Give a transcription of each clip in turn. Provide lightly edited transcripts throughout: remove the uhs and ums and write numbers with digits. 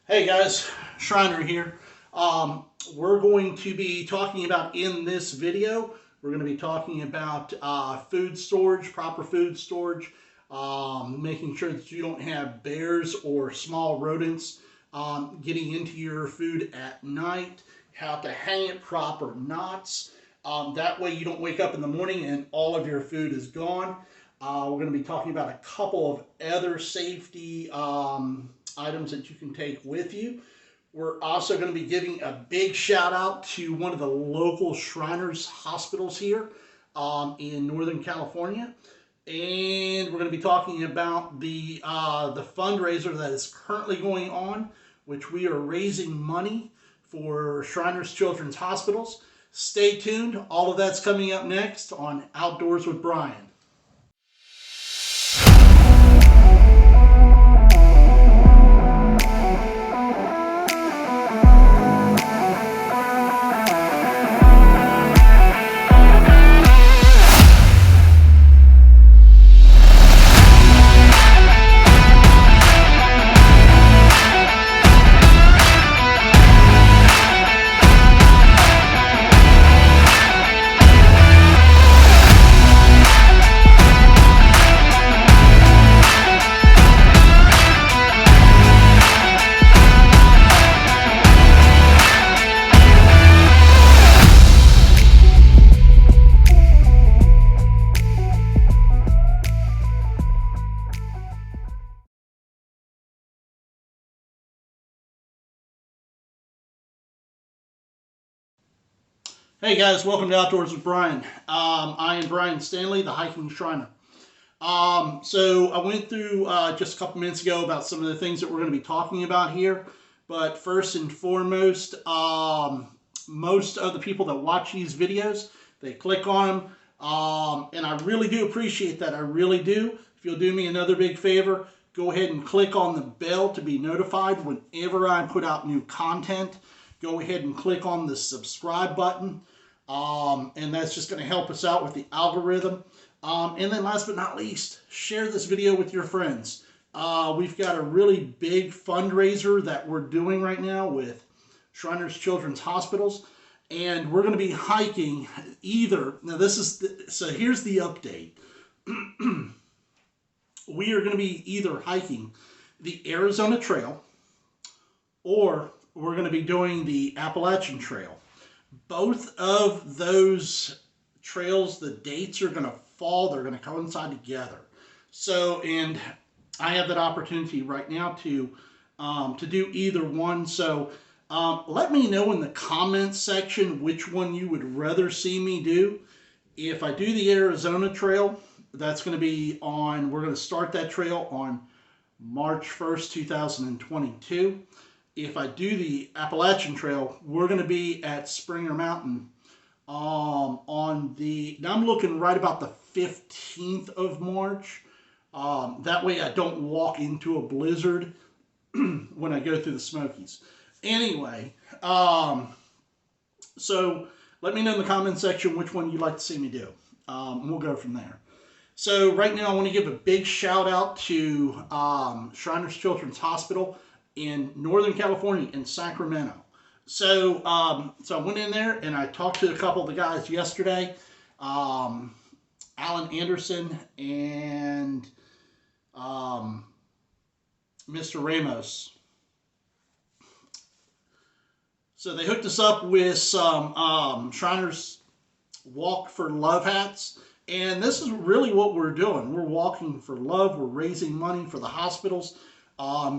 Hey guys, Shriner here. We're going to be talking about in this video, we're going to be talking about food storage, proper food storage, making sure that you don't have bears or small rodents getting into your food at night, how to hang it proper knots. That way you don't wake up in the morning and all of your food is gone. We're going to be talking about a couple of other safety items that you can take with you. We're also going to be giving a big shout out to one of the local Shriners hospitals here in Northern California. And we're going to be talking about the fundraiser that is currently going on, which we are raising money for Shriners Children's Hospitals. Stay tuned. All of that's coming up next on Outdoors with Brian. Hey guys, welcome to Outdoors with Brian. I am Brian Stanley, the hiking Shriner. So I went through just a couple minutes ago about some of the things that we're going to be talking about here. But first and foremost, most of the people that watch these videos, they click on them. And I really do appreciate that. I really do. If you'll do me another big favor, go ahead and click on the bell to be notified whenever I put out new content. Go ahead and click on the subscribe button. And that's just going to help us out with the algorithm. And then last but not least, share this video with your friends. We've got a really big fundraiser that we're doing right now with Shriners Children's Hospitals. And we're going to be hiking either, now this is, so here's the update. We are going to be either hiking the Arizona Trail or we're going to be doing the Appalachian Trail. Both of those trails, the dates are going to fall. They're going to coincide together. So, and I have that opportunity right now to do either one. So, let me know in the comments section which one you would rather see me do. If I do the Arizona Trail, that's going to be on, we're going to start that trail on March 1st, 2022. If I do the Appalachian Trail, we're going to be at Springer Mountain on the, now I'm looking right about the 15th of March. That way I don't walk into a blizzard when I go through the Smokies. Anyway, so let me know in the comment section which one you'd like to see me do. And we'll go from there. So right now I want to give a big shout out to Shriners Children's Hospital in Northern California, in Sacramento. So, so I went in there and I talked to a couple of the guys yesterday, Alan Anderson and Mr. Ramos. So they hooked us up with some Shriners Walk for Love hats. And this is really what we're doing. We're walking for love. We're raising money for the hospitals.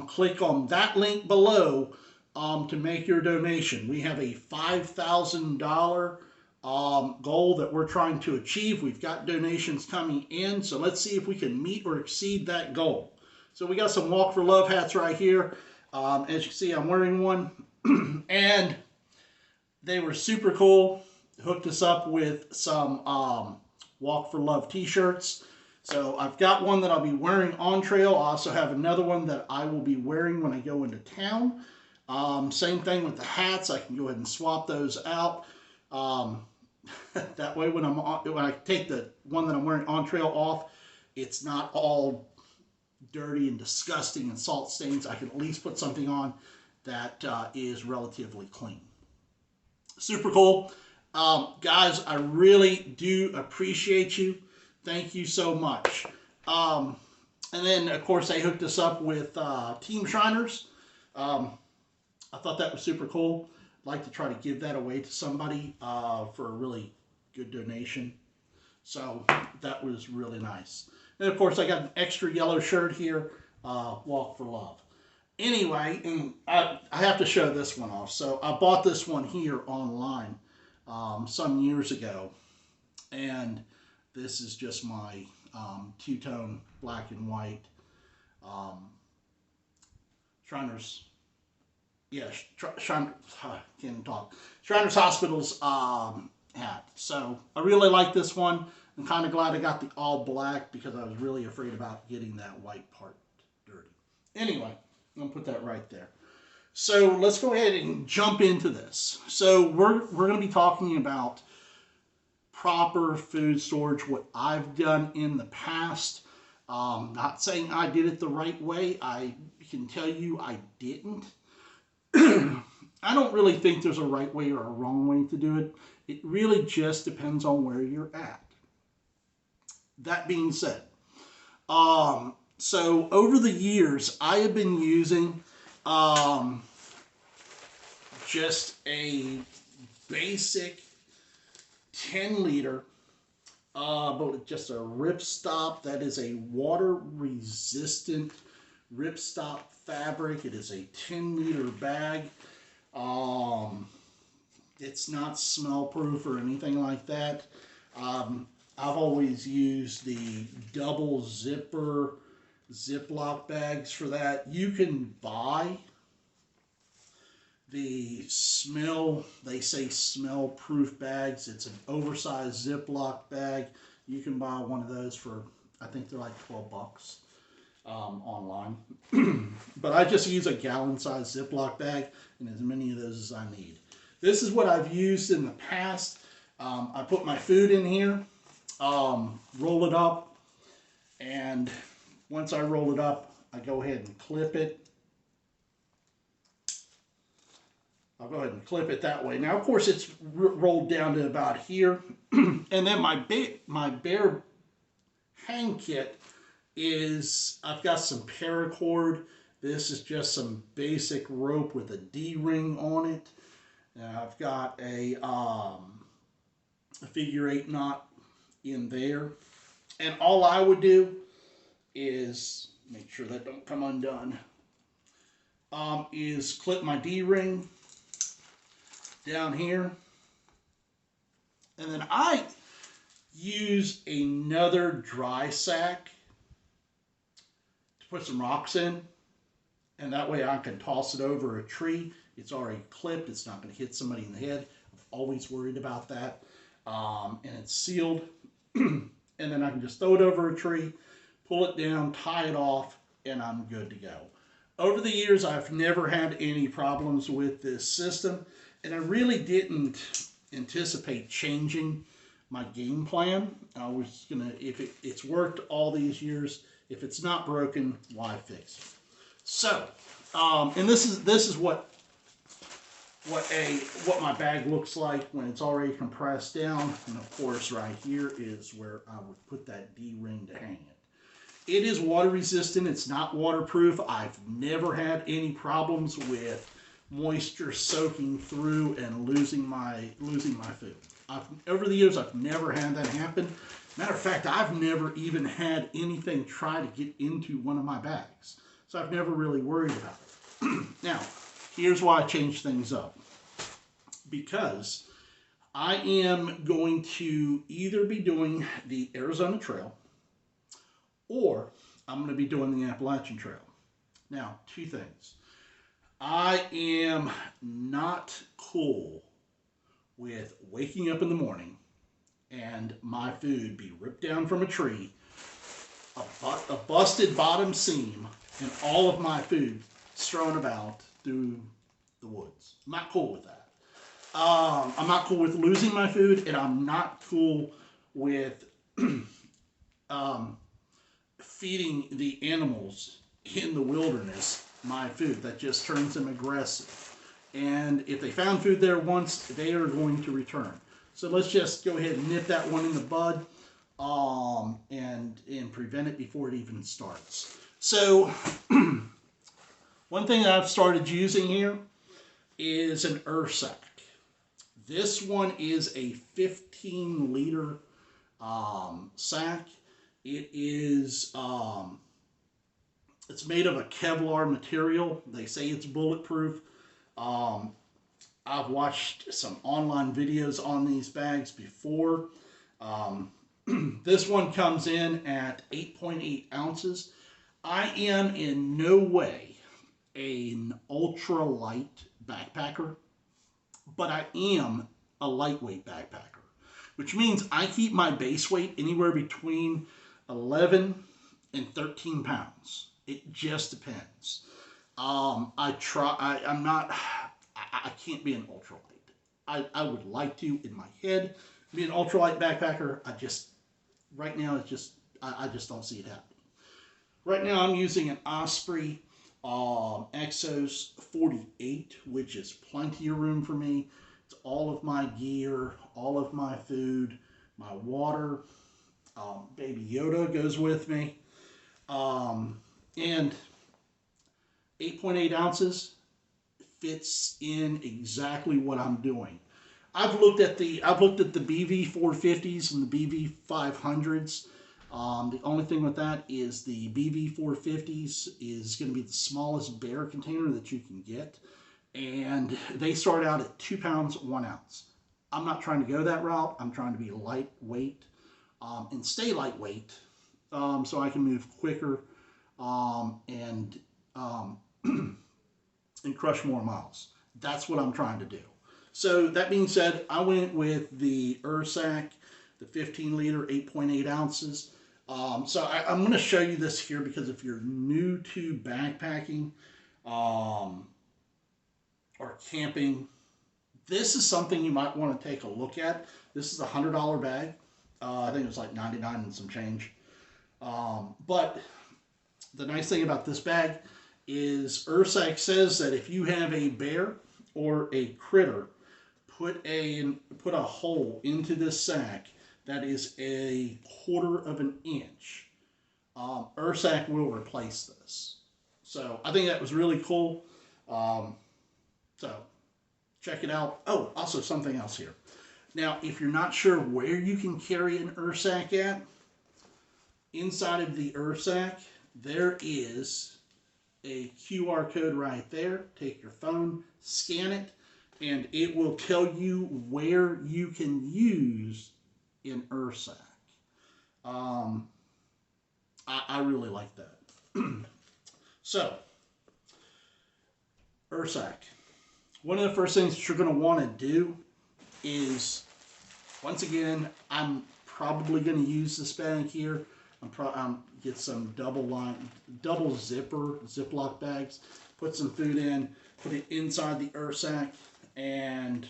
Click on that link below to make your donation. We have a $5,000 goal that we're trying to achieve. We've got donations coming in, so let's see if we can meet or exceed that goal. So we got some Walk for Love hats right here. As you can see, I'm wearing one, and they were super cool. Hooked us up with some Walk for Love t-shirts. So I've got one that I'll be wearing on trail. I also have another one that I will be wearing when I go into town. Same thing with the hats. I can go ahead and swap those out. That way when I take the one that I'm wearing on trail off, it's not all dirty and disgusting and salt stains. I can at least put something on that is relatively clean. Super cool. Guys, I really do appreciate you. Thank you so much. And then, of course, they hooked us up with Team Shriners. I thought that was super cool. I'd like to try to give that away to somebody for a really good donation. So that was really nice. And, of course, I got an extra yellow shirt here, Walk for Love. Anyway, and I have to show this one off. So I bought this one here online some years ago. And this is just my two-tone black and white Shriners. Yeah, can't talk. Shriners Hospital's hat. So I really like this one. I'm kind of glad I got the all black because I was really afraid about getting that white part dirty. Anyway, I'm going to put that right there. So let's go ahead and jump into this. So we're going to be talking about proper food storage, what I've done in the past. Not saying I did it the right way. I can tell you I didn't. I don't really think there's a right way or a wrong way to do it. It really just depends on where you're at. That being said, so over the years, I have been using just a basic 10-liter, but just a ripstop. That is a water-resistant ripstop fabric. It is a 10-liter bag. It's not smell-proof or anything like that. I've always used the double zipper Ziploc bags for that. You can buy the they say smell-proof bags. It's an oversized Ziploc bag. You can buy one of those for, I think they're like 12 bucks online. But I just use a gallon-sized Ziploc bag and as many of those as I need. This is what I've used in the past. I put my food in here, roll it up, and once I roll it up, I go ahead and clip it. I'll go ahead and clip it that way. Now, of course, it's rolled down to about here. And then my bare hang kit is, I've got some paracord. This is just some basic rope with a D-ring on it. I've got a figure 8 knot in there. And all I would do is, make sure that don't come undone, is clip my D-ring down here. And then I use another dry sack to put some rocks in. And that way I can toss it over a tree. It's already clipped. It's not going to hit somebody in the head. I've always worried about that. And it's sealed. And then I can just throw it over a tree, pull it down, tie it off, and I'm good to go. Over the years, I've never had any problems with this system. And I really didn't anticipate changing my game plan. I was going to, if it's worked all these years, if it's not broken, why fix it? So, and this is what my bag looks like when it's already compressed down. And of course, right here is where I would put that D-ring to hang it. It is water resistant. It's not waterproof. I've never had any problems with moisture soaking through and losing my food. Over the years, I've never had that happen. Matter of fact, I've never even had anything try to get into one of my bags. So I've never really worried about it. Now, here's why I changed things up. Because I am going to either be doing the Arizona Trail or I'm going to be doing the Appalachian Trail. Now, two things. I am not cool with waking up in the morning and my food be ripped down from a tree, a busted bottom seam, and all of my food strewn about through the woods. I'm not cool with that. I'm not cool with losing my food, and I'm not cool with feeding the animals in the wilderness my food. That just turns them aggressive. And if they found food there once, they are going to return. So let's just go ahead and nip that one in the bud and prevent it before it even starts. So one thing that I've started using here is an URSAC. This one is a 15-liter sack. It is it's made of a Kevlar material. They say it's bulletproof. I've watched some online videos on these bags before. This one comes in at 8.8 ounces. I am in no way an ultra-light backpacker, but I am a lightweight backpacker, which means I keep my base weight anywhere between 11 and 13 pounds. It just depends. I can't be an ultralight. I would like to, in my head, be an ultralight backpacker. Right now, I just don't see it happening. Right now, I'm using an Osprey Exos 48, which is plenty of room for me. It's all of my gear, all of my food, my water. Baby Yoda goes with me. And 8.8 ounces fits in exactly what I'm doing. I've looked at the BV 450s and the BV 500s. The only thing with that is the BV 450s is going to be the smallest bear container that you can get, and they start out at 2 pounds 1 ounce. I'm not trying to go that route. I'm trying to be lightweight and stay lightweight, so I can move quicker and crush more miles. That's what I'm trying to do. So that being said, I went with the URSAC, the 15-liter, 8.8 ounces. So I'm going to show you this here because if you're new to backpacking or camping, this is something you might want to take a look at. This is a $100 bag. I think it was like 99 and some change. But the nice thing about this bag is URSAC says that if you have a bear or a critter, put a hole into this sack that is a 1/4 of an inch. URSAC will replace this. So I think that was really cool. So check it out. Oh, also something else here. Now, if you're not sure where you can carry an URSAC at, inside of the URSAC, there is a QR code right there. Take your phone, scan it, and it will tell you where you can use an URSAC. I really like that. So, URSAC. One of the first things that you're going to want to do is, once again, I'm probably going to use this bag here. Get some double zipper Ziploc bags, put some food in, put it inside the URSAC, and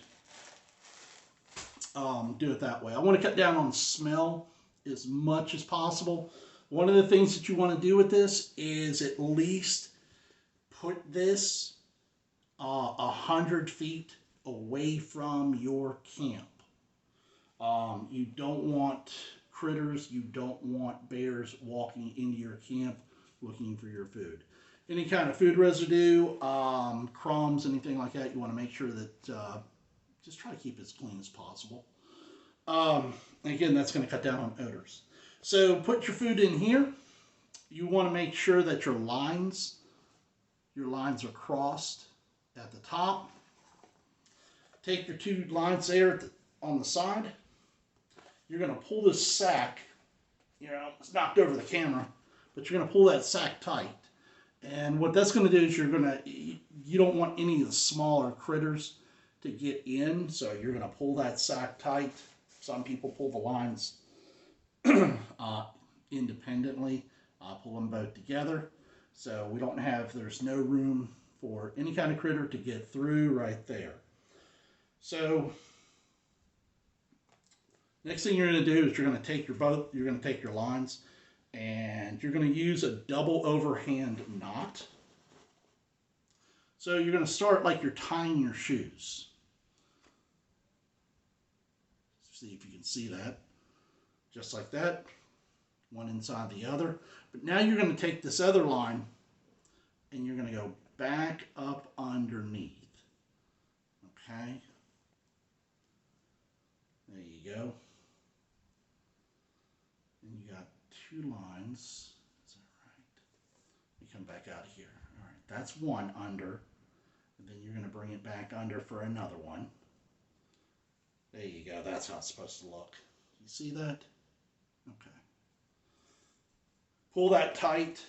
do it that way. I want to cut down on smell as much as possible. One of the things that you want to do with this is at least put this 100 feet away from your camp. You don't want critters, you don't want bears walking into your camp looking for your food. Any kind of food residue, crumbs, anything like that, you want to make sure that just try to keep it as clean as possible. Again, that's going to cut down on odors. So put your food in here. You want to make sure that your lines are crossed at the top. Take your 2 lines there on the side. You're going to pull this sack, it's knocked over the camera, but you're going to pull that sack tight. And what that's going to do is you don't want any of the smaller critters to get in, so you're going to pull that sack tight. Some people pull the lines independently, pull them both together, so there's no room for any kind of critter to get through right there. So next thing you're going to do is you're going to take your lines, and you're going to use a double overhand knot. So you're going to start like you're tying your shoes. See if you can see that. Just like that. One inside the other. But now you're going to take this other line and you're going to go back up underneath. Okay. There you go. And you got two lines. Is that right? Let me come back out of here. All right, that's one under. And then you're going to bring it back under for another one. There you go. That's how it's supposed to look. You see that? Okay. Pull that tight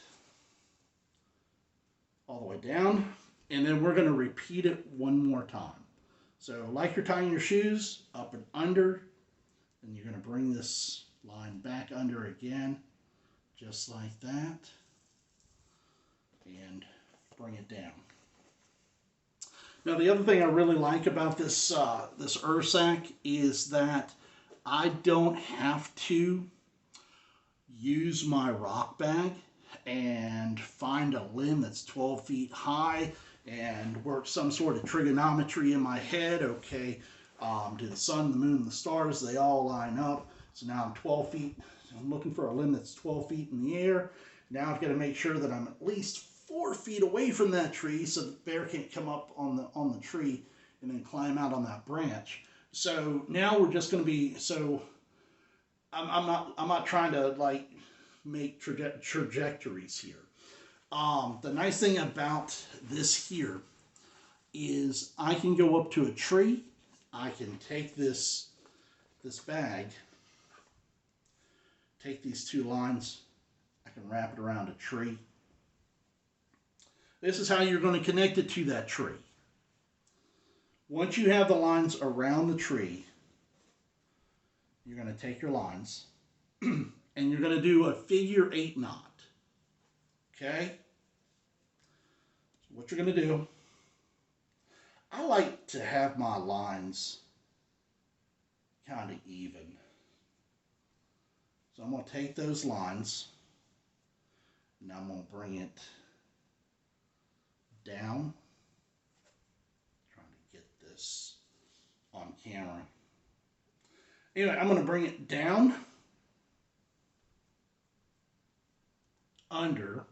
all the way down. And then we're going to repeat it one more time. So like you're tying your shoes, up and under. And you're going to bring this line back under again, just like that. And bring it down. Now the other thing I really like about this this URSAC is that I don't have to use my rock bag and find a limb that's 12 feet high and work some sort of trigonometry in my head. Okay, do the sun, the moon, the stars, they all line up. So now I'm 12 feet. I'm looking for a limb that's 12 feet in the air. Now I've got to make sure that I'm at least 4 feet away from that tree so the bear can't come up on the tree and then climb out on that branch. So now we're just going to be, so I'm not trying to like make trajectories here. The nice thing about this here is I can go up to a tree. I can take this bag, take these two lines, I can wrap it around a tree. This is how you're going to connect it to that tree. Once you have the lines around the tree, you're going to take your lines and you're going to do a figure 8 knot. Okay? So what you're going to do, I like to have my lines kind of even. So I'm going to take those lines and I'm going to bring it down. Trying to get this on camera. Anyway, I'm going to bring it down, under,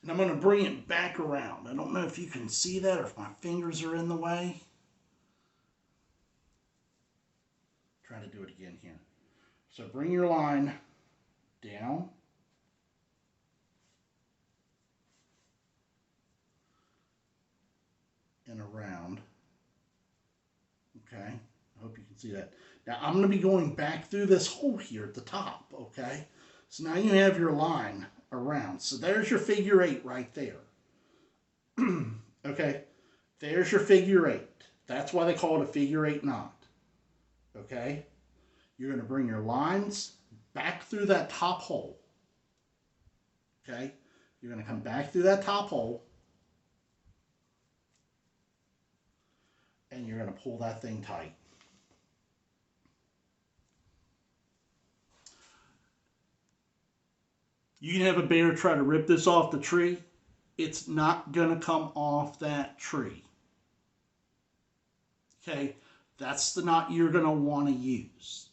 and I'm going to bring it back around. I don't know if you can see that or if my fingers are in the way. Try to do it again here. So bring your line down, and around. Okay, I hope you can see that. Now I'm going to be going back through this hole here at the top, okay? So now you have your line around. So there's your figure 8 right there. Okay, there's your figure 8. That's why they call it a figure 8 knot. Okay, you're going to bring your lines back through that top hole. Okay, you're going to come back through that top hole. And you're going to pull that thing tight. You can have a bear try to rip this off the tree. It's not going to come off that tree. Okay, that's the knot you're going to want to use.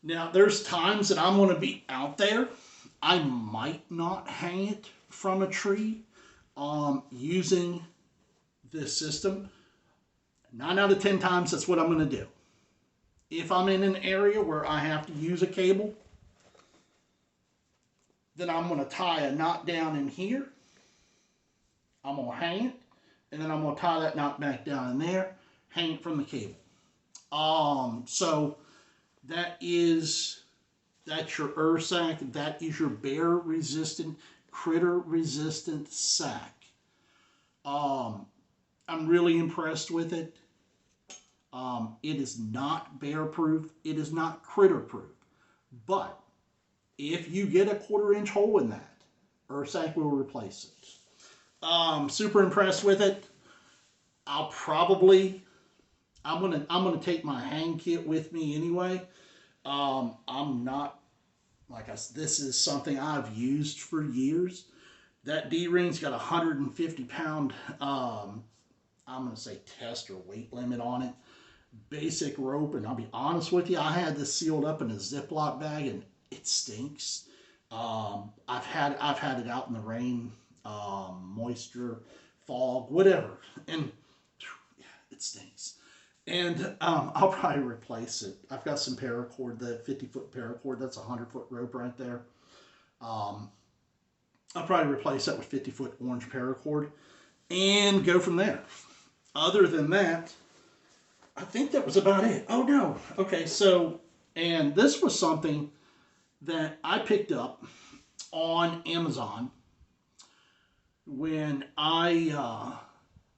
Now, there's times that I'm going to be out there. I might not hang it from a tree using this system. 9 out of 10 times, that's what I'm going to do. If I'm in an area where I have to use a cable, then I'm going to tie a knot down in here. I'm going to hang it, and then I'm going to tie that knot back down in there, hang it from the cable. So that's your URSAC. That is your bear-resistant, critter-resistant sack. I'm really impressed with it. It is not bear-proof. It is not critter-proof. But if you get a 1/4 inch hole in that, URSAC will replace it. Super impressed with it. I'm gonna take my hang kit with me anyway. I'm not, like I said, this is something I've used for years, That D-ring's got a 150-pound, I'm going to say test or weight limit on it. Basic rope, and I'll be honest with you, I had this sealed up in a Ziploc bag, and it stinks. I've had it out in the rain, moisture, fog, whatever, and it stinks. And I'll probably replace it. I've got some paracord, the 50-foot paracord. That's a 100-foot rope right there. I'll probably replace that with 50-foot orange paracord and go from there. Other than that, I think that was about it. Oh, no. Okay, so, and this was something that I picked up on Amazon when I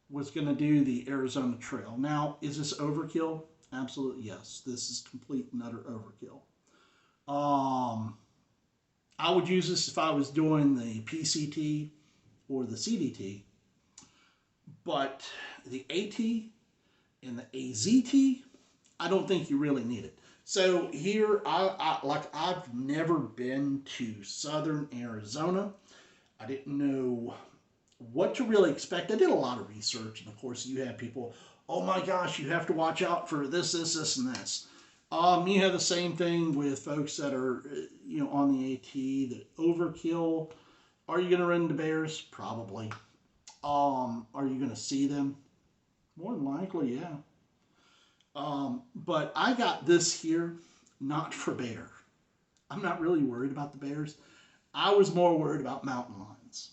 was going to do the Arizona Trail. Now, is this overkill? Absolutely, yes. This is complete and utter overkill. I would use this if I was doing the PCT or the CDT, but the AT and the AZT, I don't think you really need it. So here, I've never been to southern Arizona. I didn't know what to really expect. I did a lot of research, and of course you have people, oh my gosh, you have to watch out for this, and this. You have the same thing with folks that are, on the AT, the overkill. Are you going to run into bears? Probably. Are you going to see them? More than likely, yeah. But I got this here, not for bear. I'm not really worried about the bears. I was more worried about mountain lions.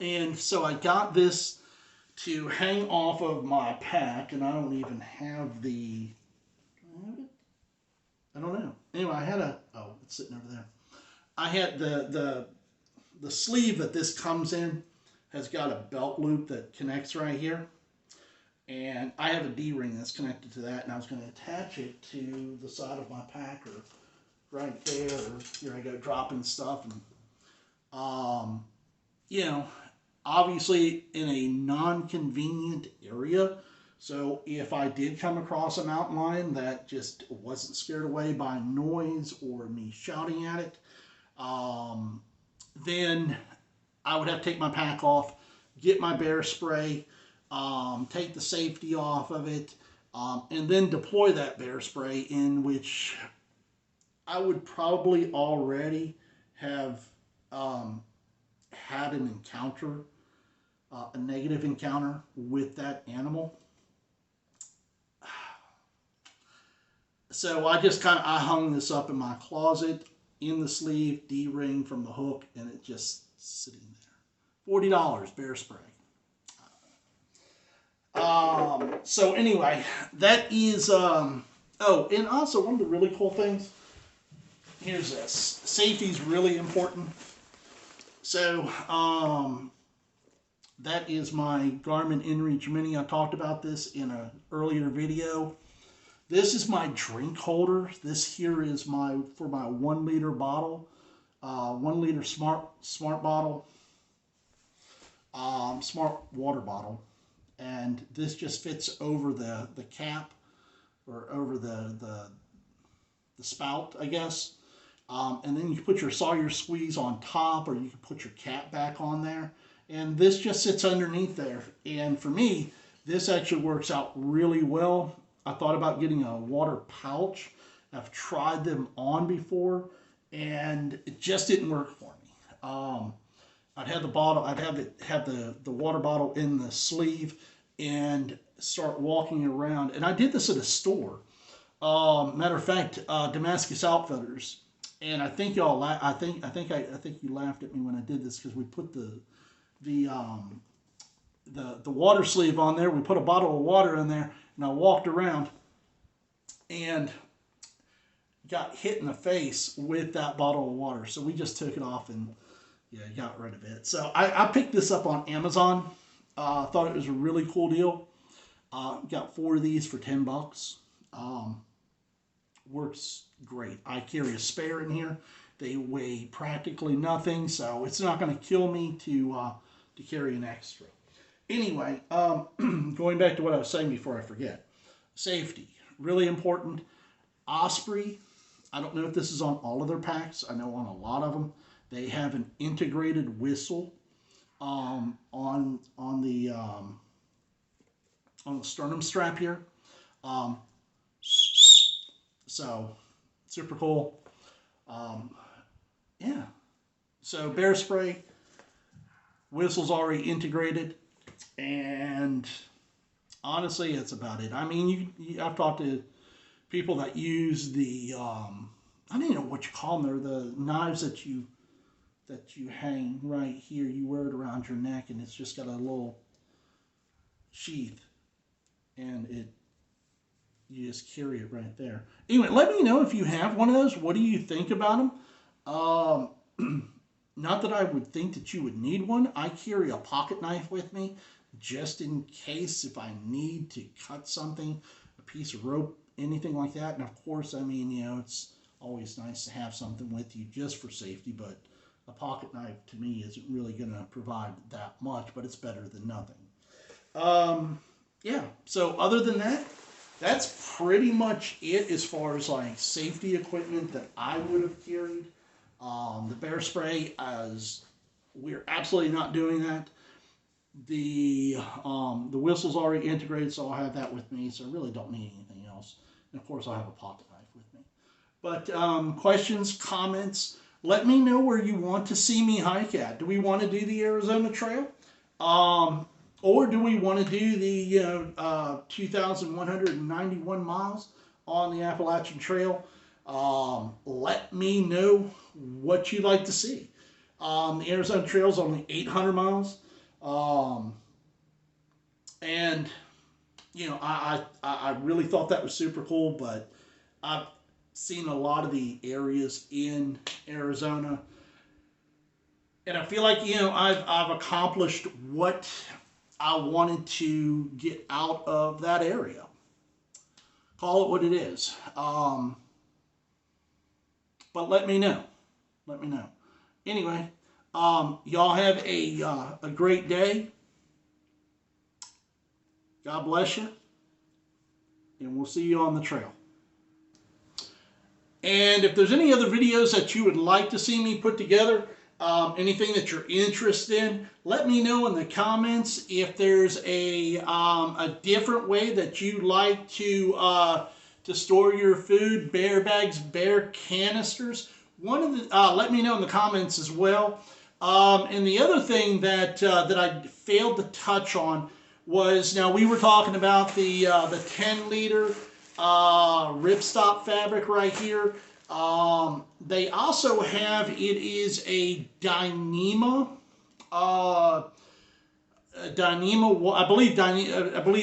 And so I got this to hang off of my pack, and I don't even have the... I don't know. Anyway, I had it's sitting over there. I had the sleeve that this comes in has got a belt loop that connects right here. And I have a D-ring that's connected to that, and I was going to attach it to the side of my pack or right there, or here I go dropping stuff. And, obviously in a non-convenient area. So if I did come across a mountain lion that just wasn't scared away by noise or me shouting at it, then I would have to take my pack off, get my bear spray, take the safety off of it, and then deploy that bear spray, in which I would probably already have had an encounter, a negative encounter with that animal. So I just I hung this up in my closet, in the sleeve, D-ring from the hook, and it just sitting there. $40 bear spray. So anyway, that is, and also one of the really cool things, here's this. Safety is really important. So, that is my Garmin InReach Mini. I talked about this in an earlier video. This is my drink holder. This here is for my 1 liter bottle, 1 liter smart bottle, smart water bottle. And this just fits over the cap, or over the spout, I guess. And then you can put your Sawyer squeeze on top, or you can put your cap back on there. And this just sits underneath there. And for me, this actually works out really well. I thought about getting a water pouch. I've tried them on before, and it just didn't work for me. I'd have the bottle, I'd have the water bottle in the sleeve and start walking around. And I did this at a store. Matter of fact, Damascus Outfitters. And I think y'all, I think you laughed at me when I did this, because we put the water sleeve on there. We put a bottle of water in there, and I walked around and got hit in the face with that bottle of water. So we just took it off and got rid of it. So I picked this up on Amazon. Thought it was a really cool deal. Got 4 of these for $10. Works great. I carry a spare in here. They weigh practically nothing, so it's not going to kill me to carry an extra. Anyway, going back to what I was saying before I forget. Safety, really important. Osprey, I don't know if this is on all of their packs. I know on a lot of them, They have an integrated whistle on the sternum strap here. So super cool. Yeah. So bear spray, whistle's already integrated, and honestly, that's about it. I mean, I've talked to people that use the I don't even know what you call them. They're the knives that you hang right here. You wear it around your neck, and it's just got a little sheath, and you just carry it right there. Anyway, let me know if you have one of those. What do you think about them? Not that I would think that you would need one. I carry a pocket knife with me just in case if I need to cut something, a piece of rope, anything like that. And of course, I mean, you know, it's always nice to have something with you just for safety, but a pocket knife to me isn't really going to provide that much, but it's better than nothing. Yeah, so other than that, that's pretty much it as far as like safety equipment that I would have carried. The bear spray, as we're absolutely not doing that. The whistle's already integrated, so I'll have that with me, so I really don't need anything else. And of course, I'll have a pocket knife with me. But questions, comments, let me know where you want to see me hike at. Do we want to do the Arizona Trail? Or do we want to do the 2,191 miles on the Appalachian Trail? Let me know what you'd like to see. The Arizona Trail is only 800 miles. And, you know, I really thought that was super cool, but I've seen a lot of the areas in Arizona, and I feel like, you know, I've accomplished what I wanted to get out of that area. Call it what it is. But let me know. Let me know. Anyway, y'all have a great day. God bless you. And we'll see you on the trail. And if there's any other videos that you would like to see me put together, anything that you're interested in, let me know in the comments. If there's a different way that you'd like to store your food, bear bags, bear canisters, let me know in the comments as well. And the other thing that I failed to touch on was, now we were talking about the 10-liter ripstop fabric right here. They also have, it is a Dyneema, I believe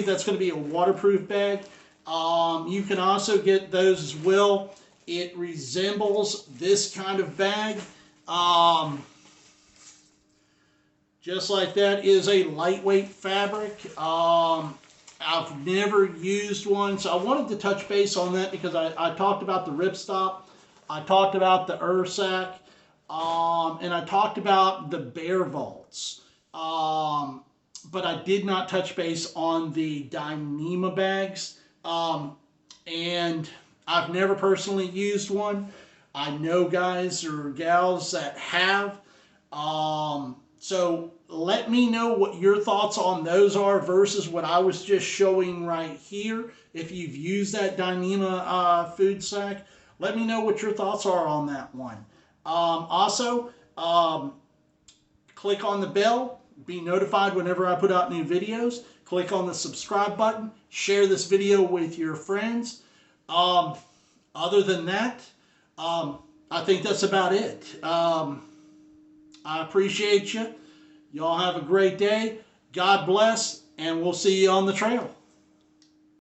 that's going to be a waterproof bag. You can also get those as well. It resembles this kind of bag. Just like that, is a lightweight fabric. I've never used one, so I wanted to touch base on that because I talked about the ripstop, I talked about the URSAC, and I talked about the bear vaults. But I did not touch base on the Dyneema bags. And I've never personally used one. I know guys or gals that have. So let me know what your thoughts on those are versus what I was just showing right here. If you've used that Dyneema food sack, let me know what your thoughts are on that one. Also, click on the bell, be notified whenever I put out new videos. Click on the subscribe button, share this video with your friends. Other than that, I think that's about it. I appreciate you. Y'all have a great day. God bless, and we'll see you on the trail.